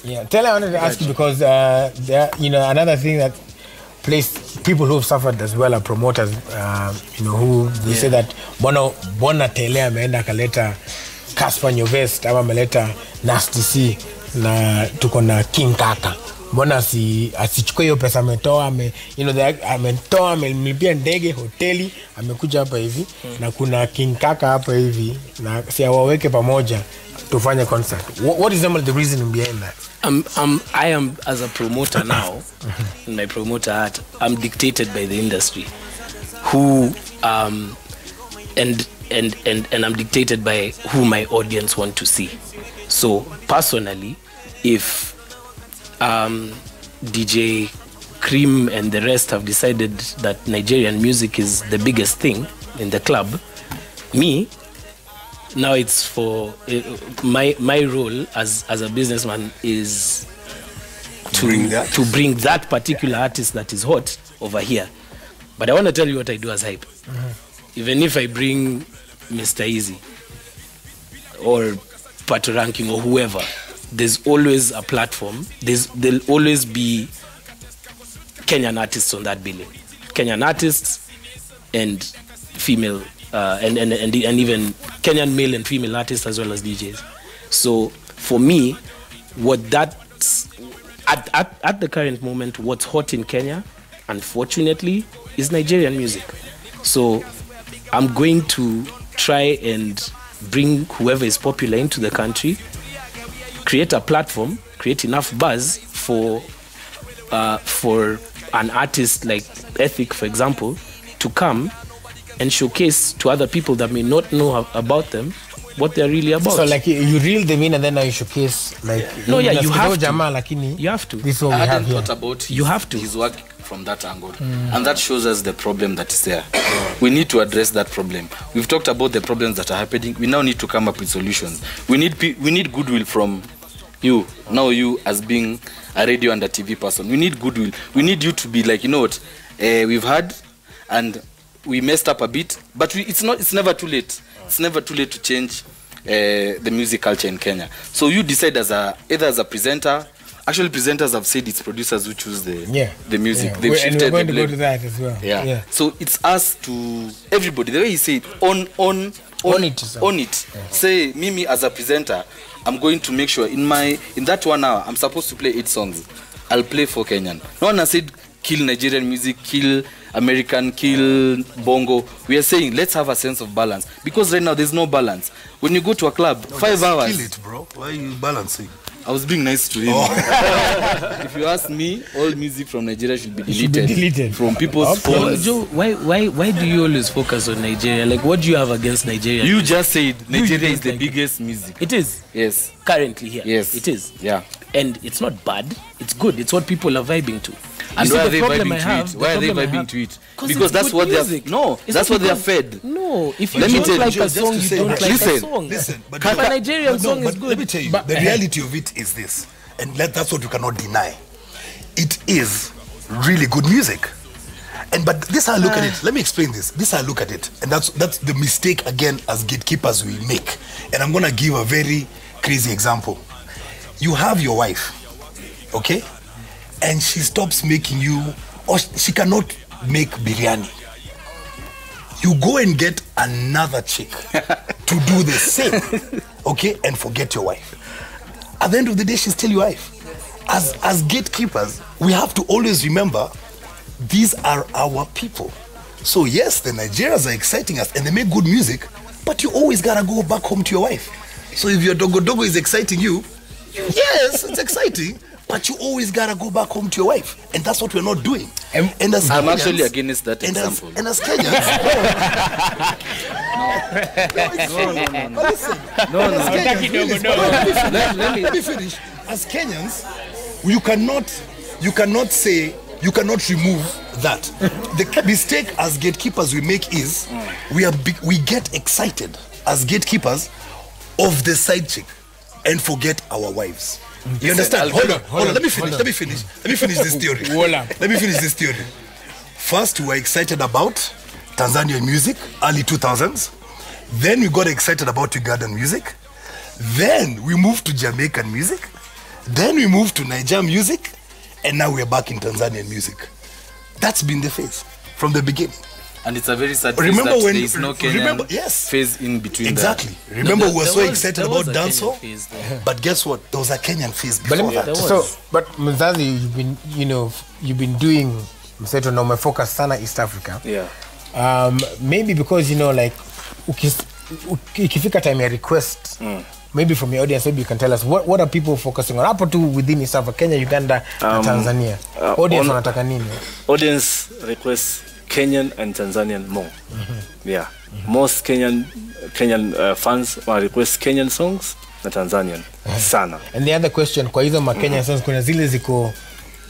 Yeah, Tell, I wanted to ask you because there, another thing that people who've suffered as well are promoters, who they say that bona Tele ameenda kaleta Casper Nyovest ama ameleta Nasty C na tuko na King Kaka. Mbona asichukue hiyo pesa ametoa, ametoa, amelipia ndege, hoteli, amekuja hapa hivi na kuna King Kaka hapa hivi na si awaweke pamoja tufanye concert. What is the reason behind that? I am, as a promoter now, in my promoter art, I'm dictated by the industry, who and I'm dictated by who my audience want to see. So personally, if DJ Cream and the rest have decided that Nigerian music is the biggest thing in the club, me, now it's for my role as a businessman is to bring that particular artist that is hot over here. But I want to tell you what I do as hype. Even if I bring Mr. Easy or Pato Ranking or whoever, there's always a platform. There'll always be Kenyan artists on that billing. Kenyan artists and female and even Kenyan male and female artists as well as DJs. So for me, what that's at the current moment, what's hot in Kenya, unfortunately, is Nigerian music. So I'm going to try and bring whoever is popular into the country, create a platform, create enough buzz for an artist like Ethic, for example, to come and showcase to other people that may not know about them what they're really about. So like you reel them in and then now you showcase like no, yeah, you have to. You have to. This is what we have here. About you have to. His work from that angle, and that shows us the problem that is there. We need to address that problem. We've talked about the problems that are happening. We now need to come up with solutions. We need goodwill from you. Now you as being a radio and a TV person, we need goodwill. We need you to be like, you know what, we've had and we messed up a bit, but it's never too late. It's never too late to change the music culture in Kenya. So you decide either as a presenter. Actually, presenters have said it's producers who choose the music. Yeah. They've shifted and we're going the to go to that as well. Yeah. So it's us to everybody. The way you say it, own it. Yeah. Say, Mimi as a presenter, I'm going to make sure in that 1 hour I'm supposed to play 8 songs. I'll play 4 Kenyan. No one has said kill Nigerian music, kill American, kill Bongo. We are saying let's have a sense of balance, because right now there's no balance. When you go to a club, 5 hours. Kill it, bro. Why are you balancing? I was being nice to him. If you ask me, all music from Nigeria should be deleted from people's phones. Joe, why do you always focus on Nigeria? Like, what do you have against Nigeria? You just said Nigeria is the biggest music. It is. Yes. Currently here. Yes. It is. Yeah. And it's not bad. It's good. It's what people are vibing to. And why are they vibing to it? Why are they vibing to it? Because that's what they are. No, that's what they are fed. No, if you don't like a song, you don't like a song. Listen, but a Nigerian song is good. Let me tell you, the reality of it is this, and that's what you cannot deny. It is really good music. But this how I look at it. Let me explain this. This how I look at it, and that's the mistake again as gatekeepers we make. And I'm gonna give a very crazy example. You have your wife, okay? And she stops making you, or she cannot make biryani. You go and get another chick to do the same, okay? And forget your wife. At the end of the day, she's still your wife. As gatekeepers, we have to always remember these are our people. So yes, the Nigerians are exciting us and they make good music, but you always gotta go back home to your wife. So if your Dogo Dogo is exciting you, yes, it's exciting, but you always gotta go back home to your wife, and that's what we're not doing. And as I'm Kenyans, actually against that example. And as Kenyans, let me finish. As Kenyans, you cannot remove that. The mistake as gatekeepers we make is we get excited as gatekeepers of the side chick and forget our wives. You understand? Hold on. Let me finish this theory. First, we were excited about Tanzanian music, early 2000s. Then we got excited about Ugandan music. Then we moved to Jamaican music. Then we moved to Niger music, and now we're back in Tanzanian music. That's been the phase from the beginning. And it's a very sad phase Remember that when? there is no Kenyan phase in between. Exactly. Remember, we were so excited about dancehall, but guess what? There was a Kenyan phase before that. But Mzazi, you've been doing mseto na umefocus sana East Africa. Yeah. Maybe because like ikifika time ya request. Maybe from your audience, maybe you can tell us what are people focusing on? Hapo tu within East Africa, Kenya, Uganda, and Tanzania. Audience wanataka nini? Audience requests Kenyan and Tanzanian more. Yeah. Most Kenyan fans request Kenyan songs na Tanzanian sana. And the other question, kwa hizo ma Kenyan songs kuna zile ziko,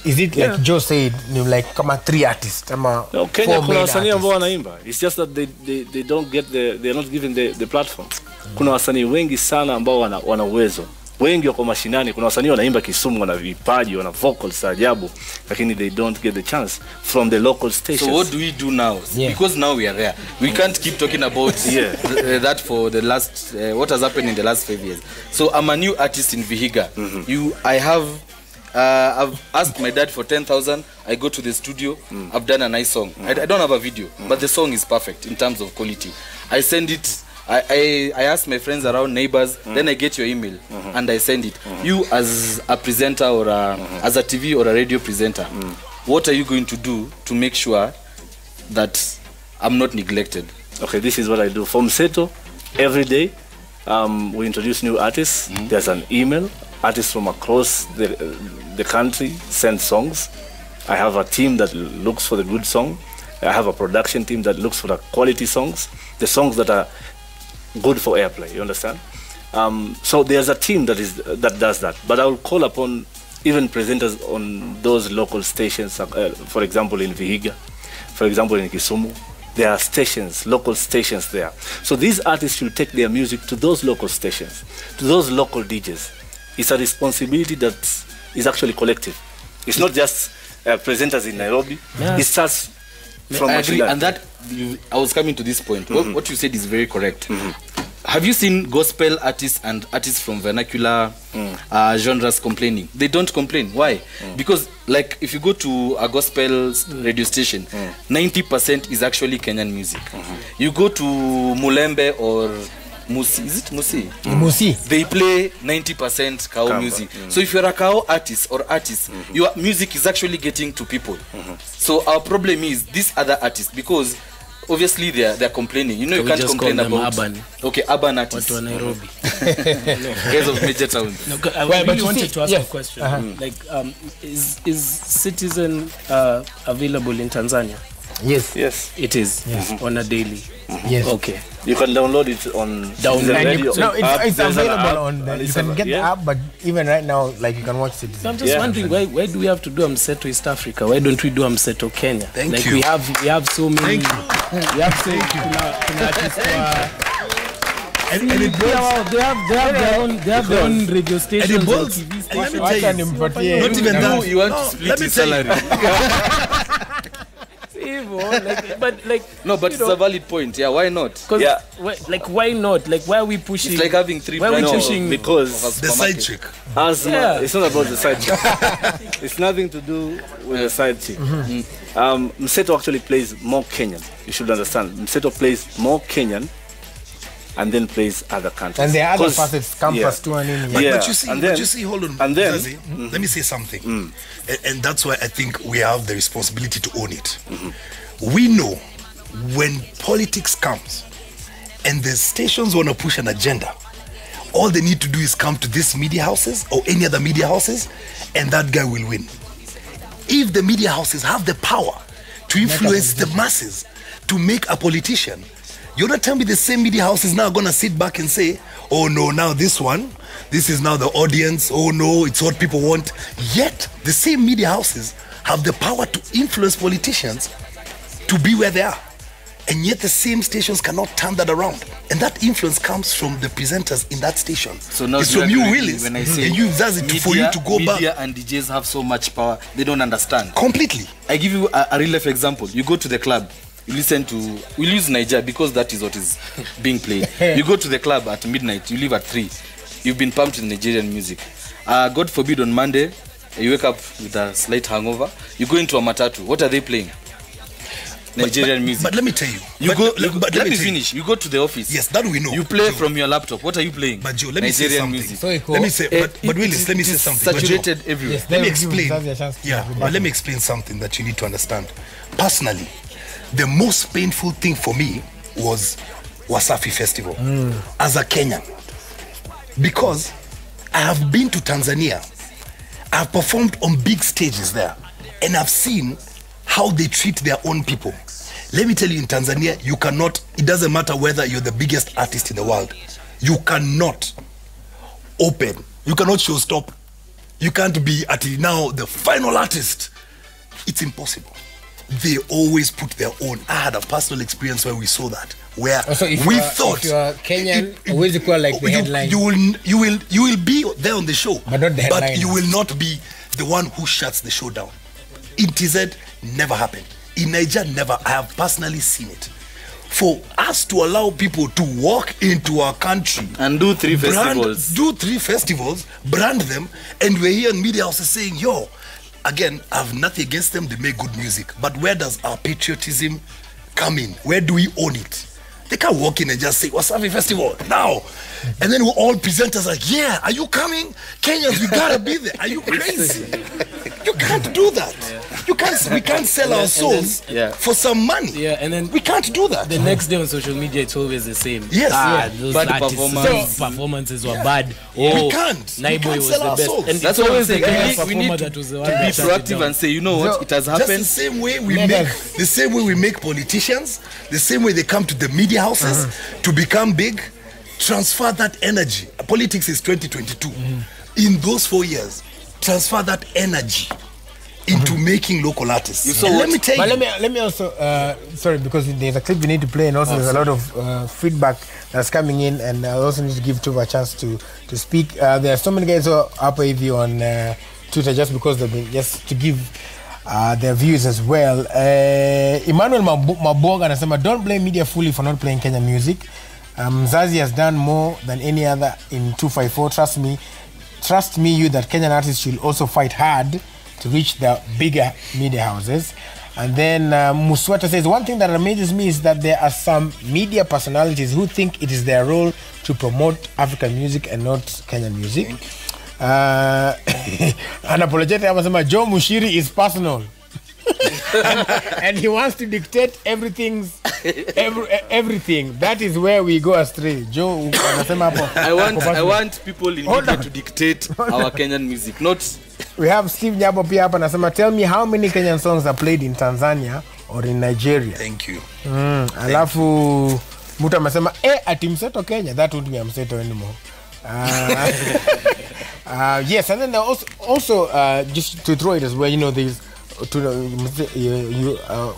is it like Joe said, like kama 3 artists ama no, Kenya kuna wasanii ambao wanaimba. It's just that they don't get they're not given the platform. Kuna wasanii wengi sana ambao wana uwezo. Wengi wako mashinani, kuna wasanii wanaimba Kisumu, wana vipaji, wana vocals ajabu, lakini they don't get the chance from the local stations. So what do we do now? Because now we are there. We can't keep talking about that for the last what has happened in the last 5 years. So I'm a new artist in Vihiga. I've asked my dad for 10,000. I go to the studio. I've done a nice song. I don't have a video, but the song is perfect in terms of quality. I send it. I ask my friends around, neighbors, then I get your email and I send it. You as a presenter or as a TV or a radio presenter, what are you going to do to make sure that I'm not neglected? Okay, this is what I do. From Seto, every day we introduce new artists. There's an email. Artists from across the country send songs. I have a team that looks for the good song. I have a production team that looks for the quality songs, the songs that are good for airplay, you understand? So there's a team that does that. But I will call upon even presenters on those local stations, for example in Vihiga, for example in Kisumu. There are stations, local stations there. So these artists should take their music to those local stations, to those local DJs. It's a responsibility that is actually collective. It's not just presenters in Nairobi. It starts from I agree, and that I was coming to this point. What you said is very correct. Have you seen gospel artists and artists from vernacular genres complaining? They don't complain. Why? Because like if you go to a gospel radio station, 90% is actually Kenyan music. You go to Mulembe or Musi, is it Musi? Musi. They play 90% Kao music. So if you're a Kao artist or artist, your music is actually getting to people. So our problem is these other artists, because obviously they're complaining. You know, you can't complain about urban. Okay, urban artists. Watu wa Nairobi. Guys of major towns. No, I really wanted to ask a question. Like, is Citizen available in Tanzania? Yes. It is on a daily. Yes. Okay. You can download it on radio. No, it's available on the, you can get the app, but even right now, like you can watch it. So I'm just wondering, why do we have to do Mseto East Africa? Why don't we do Mseto Kenya? Thank you. We have so many. We have so many. They have their own radio stations and TV stations. Not even that. You want to split his salary. No, but it's a valid point. Yeah, why not? Why not? Like, why are we pushing? It's like having 3 Why are we branches pushing? Because the side chick. It's not about the side chick. It's nothing to do with the side chick. Mseto actually plays more Kenyan. You should understand. Mseto plays more Kenyan and then plays other countries. And there are other facets, campus too, and But you see, hold on, and then, Zazie, let me say something. And that's why I think we have the responsibility to own it. We know when politics comes and the stations want to push an agenda, all they need to do is come to these media houses or any other media houses, and that guy will win. If the media houses have the power to influence the masses to make a politician, you're not telling me the same media house is now going to sit back and say, oh no, now this is now the audience, oh no, it's what people want. Yet, the same media houses have the power to influence politicians to be where they are. And yet the same stations cannot turn that around. And that influence comes from the presenters in that station. So now it's from you, Willis, when I say and you, Zazie, for you to go back. Media and DJs have so much power, they don't understand. Completely. I give you a real life example. You go to the club, you listen to, we'll use Niger because that is what is being played. You go to the club at midnight, you leave at 3. You've been pumped with Nigerian music. God forbid on Monday, you wake up with a slight hangover, you go into a matatu. What are they playing? Nigerian music. But let me tell you. Let me finish. You go to the office. Yes, that we know. You play Joe. From your laptop. What are you playing? But Joe, let me say Nigerian something. music. Let me say, but Willis, let me say something. Saturated everywhere. Yes, Let me give explain. Mzazi a chance to Yeah, speak. but let me explain something that you need to understand. Personally, the most painful thing for me was Wasafi Festival as a Kenyan, because I have been to Tanzania, I've performed on big stages there, and I've seen how they treat their own people. Let me tell you, in Tanzania, you cannot, it doesn't matter whether you're the biggest artist in the world, you cannot open, you cannot show stop, you can't be at now the final artist. It's impossible. They always put their own. I had a personal experience where we saw that, where Also, if we you are, thought if you are Kenyan, always equal like the headline. you will be there on the show, But not the headliner. you will not be the one who shuts the show down. In TZ, never happened. In Niger, never. I have personally seen it. For us to allow people to walk into our country And do 3 festivals. do 3 festivals, brand them, and we're here in media houses saying, yo, again, I have nothing against them, they make good music. But where does our patriotism come in? Where do we own it? They can't walk in and just say, Wasafi Festival, now. And then we're all presenters like, yeah, are you coming? Kenyans, we gotta be there. Are you crazy? You can't do that. We can't sell our souls for some money. Yeah, and then we can't do that. the next day on social media, it's always the same. Yes. Those Bad artists' performances were bad. Oh, We can't Naiboy was sell the our best. souls. And That's it's what I'm always the saying. Kenyan We performer need that was the one to be that shut it proactive down. and say, you know what, it has Just happened. the same way we Let make us- the same way we make politicians, the same way they come to the media houses to become big, transfer that energy. Politics is 2022. In those 4 years, transfer that energy into making local artists. You saw And what- let me tell But you. let me also sorry, because there's a clip we need to play, and also there's a lot of feedback that's coming in, and I also need to give Tuva a chance to speak. There are so many guys who are up AV on Twitter just because they've been just to give their views as well. Emmanuel Maboga anasema, don't blame media fully for not playing Kenyan music. Mzazi has done more than any other in 254. Trust me, you that Kenyan artists should also fight hard to reach the bigger media houses. And then Muswata says, one thing that amazes me is that there are some media personalities who think it is their role to promote African music and not Kenyan music. Unapologetic anasema, Joe Mushiri is personal. and he wants to dictate everything. That is where we go astray. Joe anasema hapo. I want people in Hold media on. to dictate our Kenyan music, not. We have Steve Nyabo pia hapa anasema, tell me how many Kenyan songs are played in Tanzania or in Nigeria. Thank you. Alafu mtu amesema ati mseto Kenya, that won't be a mseto anymore. Yes, and then there also just to throw it as well, you know, there's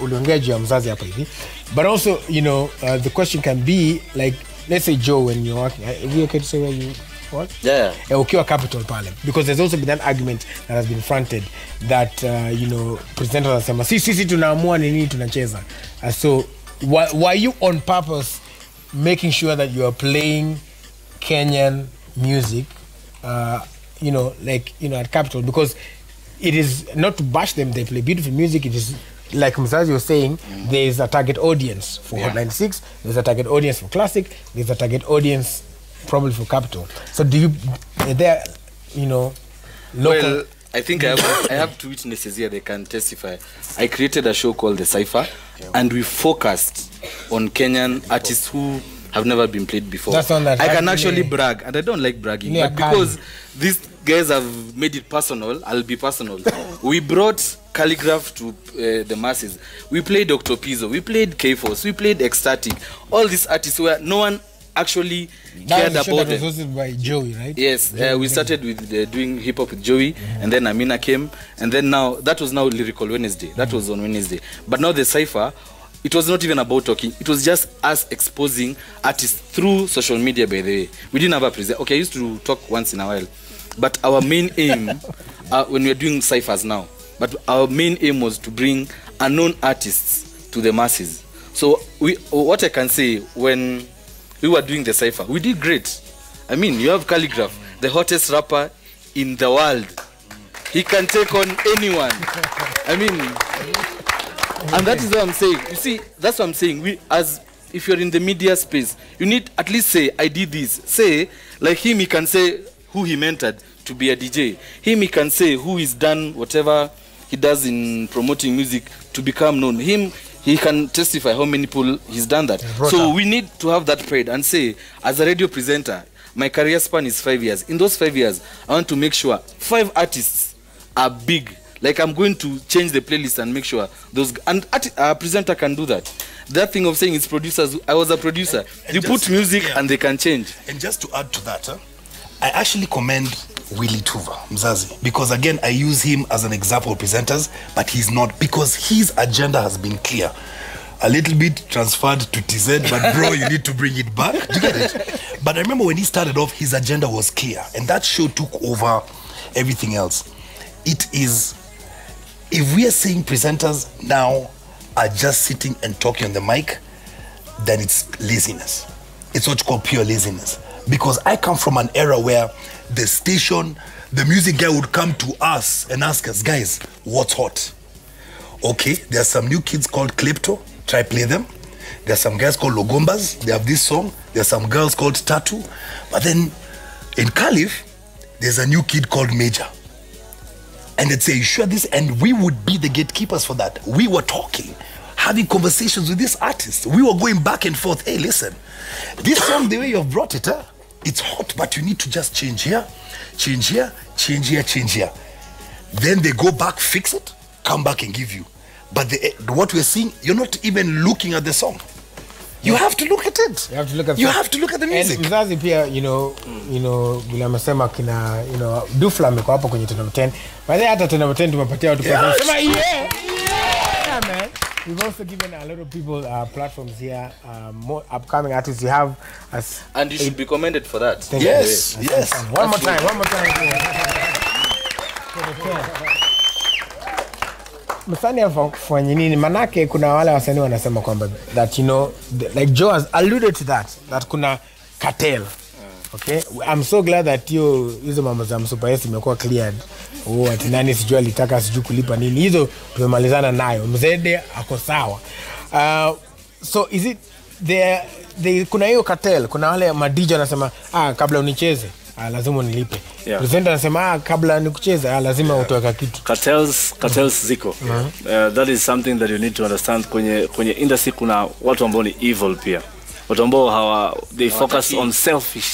uliongea juu ya mzazi hapa hivi, but also, you know, the question can be like, let's say Joe, when you're working, are we okay to say where you work? Yeah. Ukiwa Capital pale, because there's also been an argument that has been fronted that you know, presenters wanasema sisi tunaamua nini tunacheza. So were you on purpose making sure that you are playing Kenyan music you know, like, you know, at Capital, because it is not to bash them, they play beautiful music. It is like Mzazi was saying, there is a target audience for Hot 96, there's a target audience for Classic, there's a target audience probably for Capital. So do you, there, you know, local... Well, I think I have two witnesses here, they can testify. I created a show called The Cypher, and we focused on Kenyan artists who have never been played before. That's on that I can hard actually play. brag, and I don't like bragging, Yeah, but because these guys have made it personal, I'll be personal. We brought Calligraph to the masses. We played Dr. Pizzo, we played K-Force, we played Ecstatic. All these artists where no one actually cared That about was them. hosted by Joey, right? Yes, we started with doing hip hop with Joey, and then Amina came, and then now that was now Lyrical Wednesday. That was on Wednesday. But now the Cypher, it was not even about talking. It was just us exposing artists through social media. By the way, we didn't have a present. Okay, I used to talk once in a while, but our main aim when we are doing ciphers now, but our main aim was to bring unknown artists to the masses. So what I can say, when we were doing the cipher, we did great. I mean, you have Calligraph, the hottest rapper in the world. He can take on anyone. I mean, and that is what I'm saying. You see, that's what I'm saying. We, as if you're in the media space, you need at least say, I did this. Say, like him, he can say who he mentored to be a DJ. Him, he can say who he's done whatever he does in promoting music to become known. Him, he can testify how many people he's done that. So we need to have that pride and say, as a radio presenter, my career span is 5 years. In those 5 years, I want to make sure 5 artists are big. Like I'm going to change the playlist and make sure those, and a presenter can do that. That thing of saying it's producers, I was a producer. And you put music and they can change. And just to add to that, I actually commend Willie Tuva, Mzazi, because again, I use him as an example of presenters, but he's not, because his agenda has been clear. A little bit transferred to TZ, but bro, you need to bring it back. Do you get it? But I remember when he started off, his agenda was clear, and that show took over everything else. It is, if we are saying presenters now are just sitting and talking on the mic, then it's laziness. It's what you call pure laziness. Because I come from an era where the station, the music guy would come to us and ask us, guys, what's hot? Okay, there are some new kids called Klepto, try play them. There are some guys called Logombas, they have this song. There are some girls called Tattoo. But then in Caliph, there's a new kid called Major. And they'd say, you sure this? And we would be the gatekeepers for that. We were talking, having conversations with this artist. We were going back and forth. Hey, listen, this song, the way you have brought it, it's hot, but you need to just change here, change here, change here, change here. Then they go back, fix it, come back and give you. But what we're seeing, you're not even looking at the song. You have to look at it. You have to look at. You have to look at the music. And mzazi pia, you know, vile amesema kina, Dufla amekuwa hapo kwenye 10OVER10. By the way, hata 10OVER10 tumepatia watu kwa sema yeah, man. We've also given a lot of people platforms here, more upcoming artists. You have us, and you should be commended for that. Yes, yes. One more time. Msanii afanye nini? Manake kuna wale wasanii wanasema kwamba that like Joe has alluded to that kuna cartel. Okay, I'm so glad that hizo mambo za Msupa Yes imekuwa cleared. Ati nani sijui alitaka sijui kulipa nini. Hizo tumemalizana nayo. Mzede ako sawa. So is it kuna hiyo cartel, kuna wale madj wanasema kabla unicheze lazima unilipe. Presenter anasema kabla nikucheza lazima utoe kitu. Cartels ziko. That is something that you need to understand. Kwenye industry kuna watu ambao ni evil pia. Watu ambao they focus on selfish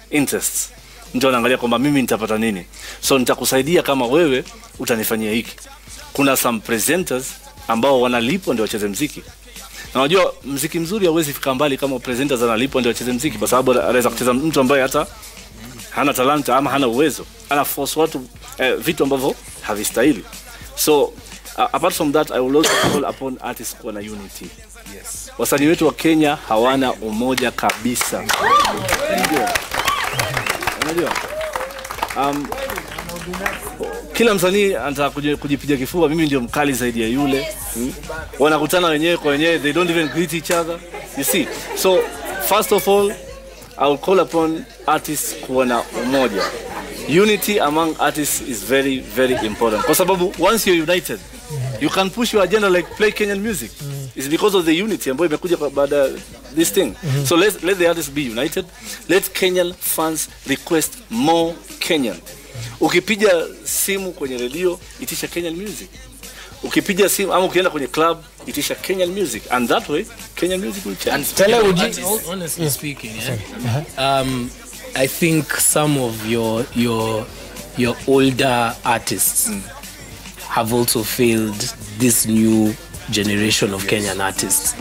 interests. Ndio anaangalia kwamba mimi nitapata nini. So nitakusaidia kama wewe utanifanyia hiki. Kuna some presenters ambao wanalipwa ndio wacheze muziki. Na unajua muziki mzuri hauwezi fika mbali kama presenters analipwa ndio wacheze muziki, kwa sababu anaweza kucheza mtu ambaye hata hana talanta ama hana uwezo. Ana force watu vitu ambavyo havistahili. So apart from that, I will also call upon artists kuwa na unity. Yes. Wasanii wetu wa Kenya hawana umoja kabisa. Unajua? Kila msanii anataka kujipiga kifua, mimi ndio mkali zaidi ya yule. Wanakutana wenyewe kwa wenyewe, they don't even greet each other. You see? So first of all, I will call upon artists kuwa na umoja. Unity among artists is very, very important. Kwa sababu once you're united, you can push your agenda like play Kenyan music. It's because of the unity ambayo imekuja baada this thing. So let the artists be united. Let Kenyan fans request more Kenyan. Ukipiga simu kwenye radio, itisha Kenyan music. Ukipiga simu ama ukienda kwenye club, itisha Kenyan music, and that way Kenyan music will change. And tell honestly speaking, I think some of your older artists have also failed this new generation of Kenyan artists.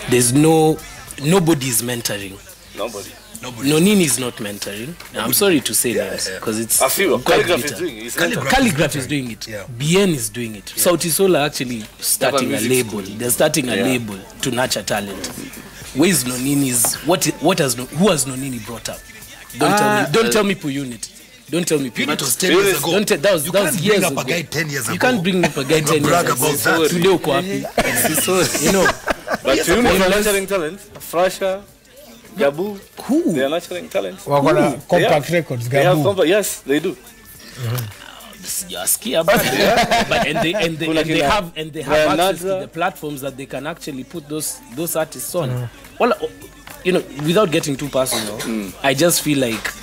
There's nobody is mentoring. Nobody. Nonini is not mentoring. I'm sorry to say that because it's Calligraph is doing it. Calligraph is doing it. BN is doing it. Sauti Sol are actually starting a label. They're starting a label to nurture talent. Where is Nonini's? Who has Nonini brought up? Don't tell me per unit. Don't tell me. That was 10 years ago. That was years ago. You can't bring up a guy 10 years ago. You can't bring up a guy 10 years ago. Today uko happy. But you know, nurturing talent. Frasha, Gabu. Who? They are nurturing talent. Compact Records, Gabu. Yes, they do. sijasikia but and they have access to the platforms that they can actually put those artists on. Well, you know, without getting too personal, I just feel like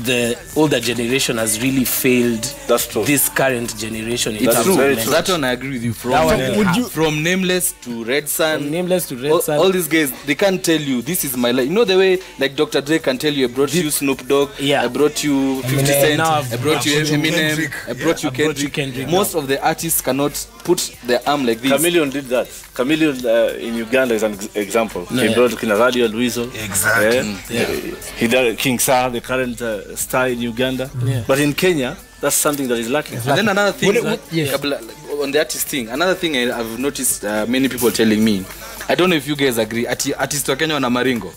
the older generation has really failed this current generation. It's true. That one I agree with you. From Nameless to Red Sun, all these guys, they can't tell you this is my life. You know the way like Dr. Dre can tell you I brought you Snoop Dogg, I brought you 50 Cent, I brought you Eminem, I brought you Kendrick. Most of the artists cannot put their arm like this. Chameleon did that. Chameleon in Uganda is an example. He brought Kina Radio Luiso. Exactly. He did King Sa, the current star in Uganda. But in Kenya, that's something that is lacking. And then another thing, on the artist thing, another thing I've noticed many people telling me, I don't know if you guys agree, artists wa Kenya wana maringo.